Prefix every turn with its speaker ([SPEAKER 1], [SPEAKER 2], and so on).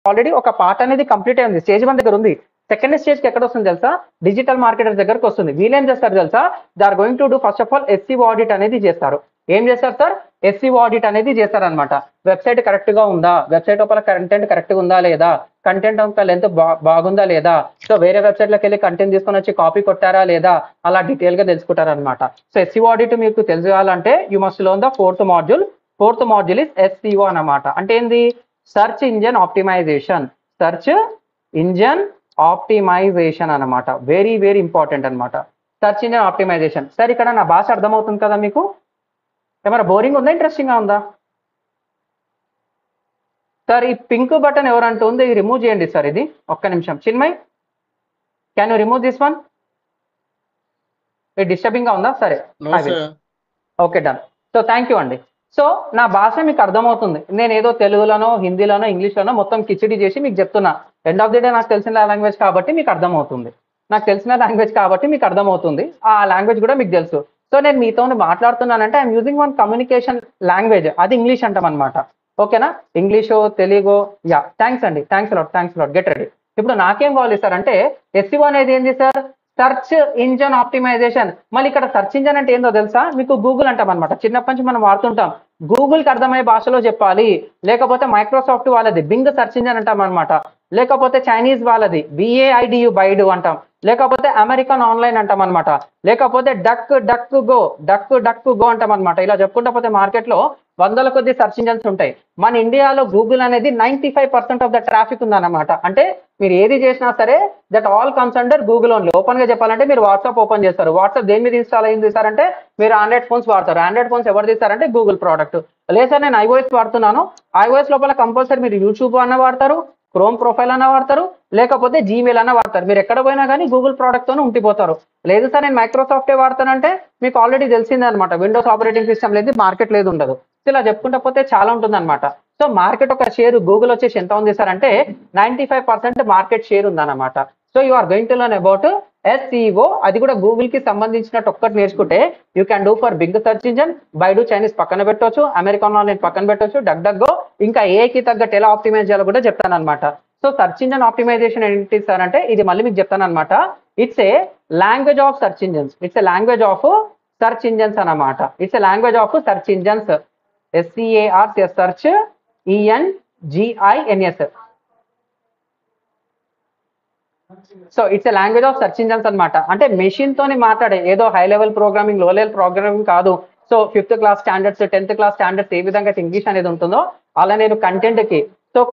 [SPEAKER 1] Already ఒక part అనేది complete అయింది, స్టేజ్ 1 దగ్గర ఉంది. సెకండ్ స్టేజ్కి ఎక్కడ వస్తుంది తెలుసా? డిజిటల్ మార్కెటర్ దగ్గరకు వస్తుంది. వీళ్ళేం చేస్తారు తెలుసా? They are going to do first of all SEO audit అనేది చేస్తారు. ఏం చేస్తారు సార్? ఎస్సీఓ ఆడిట్ అనేది చేస్తారనమాట. వెబ్సైట్ కరెక్ట్ గా ఉందా, వెబ్సైట్ లోపల కంటెంట్ కరెక్ట్ గా ఉందా లేదా, కంటెంట్ యొక్క లెంత్ బాగుందా లేదా, సో వేరే వెబ్సైట్లోకి వెళ్ళి కంటెంట్ తీసుకొని వచ్చి కాపీ కొట్టారా లేదా, అలా డీటెయిల్ గా తెలుసుకుంటారనమాట. సో ఎస్సీఓ ఆడిట్ మీకు తెలియాలంటే you must learn the fourth module is SEO అన్నమాట. అంటే ఏంది? Search engine optimisation. Search engine optimisation అన్నమాట. వెరీ వెరీ ఇంపార్టెంట్ అన్నమాట, సర్చ్ ఇంజన్ ఆప్టిమైజేషన్. సార్ ఇక్కడ నా భాష అర్థమవుతుంది కదా మీకు? ఏమైనా బోరింగ్ ఉందా, ఇంట్రెస్టింగ్ గా ఉందా? సార్ ఈ పింక్ బటన్ ఎవరంటూ ఉంది, ఇది రిమూవ్ చేయండి సార్. ఇది ఒక్క నిమిషం. Chinmay, can you remove this one? ఇది డిస్టర్బింగ్ గా ఉందా? సరే, okay, done. So thank you అండి. సో నా భాష మీకు అర్థమవుతుంది. నేను ఏదో తెలుగులోనో హిందీలోనో ఇంగ్లీష్లోనో మొత్తం కిచిడి చేసి మీకు చెప్తున్నా. ఎండ్ ఆఫ్ ది డే నాకు తెలిసిన లాంగ్వేజ్ కాబట్టి మీకు అర్థమవుతుంది. ఆ లాంగ్వేజ్ కూడా మీకు తెలుసు. సో నేను మీతో మాట్లాడుతున్నానంటే I'm using one communication language, అది ఇంగ్లీష్ అంటాం అనమాట. ఓకేనా? English, Telugu, yeah. థ్యాంక్స్ అండి, థ్యాంక్స్ లాట్. Get ready. ఇప్పుడు నాకేం కావాలి సార్ అంటే ఎస్సీఓ అనేది ఏంటి సార్? Search engine optimisation. మళ్ళీ ఇక్కడ సర్చ్ ఇంజన్ అంటే ఏందో తెలుసా? మీకు గూగుల్ అంటాం అనమాట. చిన్నప్పటి నుంచి మనం వాడుతుంటాం. గూగుల్కి అర్థమయ్యే భాషలో చెప్పాలి, లేకపోతే మైక్రోసాఫ్ట్ వాళ్ళది బింగ్ సర్చ్ ఇంజన్ అంటాం అనమాట, లేకపోతే చైనీస్ వాళ్ళది BAIDU బైడు అంటాం, లేకపోతే అమెరికన్ ఆన్లైన్ అంటాం అనమాట, లేకపోతే డక్ గో అంటాం అనమాట. ఇలా చెప్పుకుంటా పోతే మార్కెట్ లో వందల కొద్ది సర్చ్ ఇంజన్స్ ఉంటాయి. మన ఇండియాలో గూగుల్ అనేది 95% ఆఫ్ ద ట్రాఫిక్ ఉందన్నమాట. అంటే మీరు ఏది చేసినా సరే that all comes under Google only. Open గా చెప్పాలంటే మీరు వాట్సాప్ ఓపెన్ చేస్తారు. వాట్సాప్ దేని మీద ఇన్స్టాల్ అయింది సార్ అంటే మీరు ఆండ్రాయిడ్ ఫోన్స్ వాడతారు. ఆండ్రాయిడ్ ఫోన్స్ ఎవరు తీస్తారంటే గూగుల్ ప్రోడక్ట్. లేదు సార్ నేను iOS వాడుతున్నాను, iOS లోపల కంపల్సరీ మీరు యూట్యూబ్ అన్న వాడతారు, క్రోమ్ ప్రొఫైల్ అన్న వాడతారు, లేకపోతే జీమెయిల్ అన్న వాడతారు. మీరు ఎక్కడ పోయినా కానీ గూగుల్ ప్రోడక్ట్ తోనే ఉండిపోతారు. లేదు సార్ నేను మైక్రోసాఫ్టే వాడతానంటే మీకు ఆల్రెడీ తెలిసిందే అనమాట. విండోస్ ఆపరేటింగ్ సిస్టమ్ లేదు, మార్కెట్ లేదు, ఉండదు. ఇలా చెప్పుకుంటా పోతే చాలా ఉంటుంది అనమాట. సో మార్కెట్ ఒక షేర్ గూగుల్ వచ్చేసి ఎంత ఉంది సార్ అంటే 95% మార్కెట్ షేర్ ఉందన్నమాట. So you are going to learn about SEO. అది కూడా గూగుల్ కి సంబంధించినట్టు ఒక్కటి నేర్చుకుంటే you can do for big search engine, Baidu Chinese పక్కన పెట్టవచ్చు, అమెరికన్ ఆన్లైన్ పక్కన పెట్టవచ్చు, డక్ గో, ఇంకా ఏకి తగ్గట్టు ఎలా ఆప్టిమైజ్ చేయాలో కూడా చెప్తాను అనమాట. సో సర్చ్ ఇంజన్ ఆప్టిమైజేషన్ ఏంటి సార్ అంటే ఇది మళ్ళీ మీకు చెప్తాను అనమాట. It's a language of search engines. It's a language of search engines అన్నమాట. It's a language of search engines. SEARC, search ENGINS. So it's a language of search engines అనమాట. అంటే మెషిన్ తోని మాట్లాడే, ఏదో high level programming, low level programming కాదు. So 5th class standards, 10th class standards ఏ విధంగా English అనేది ఉంటుందో అలా నేను కంటెంట్ కి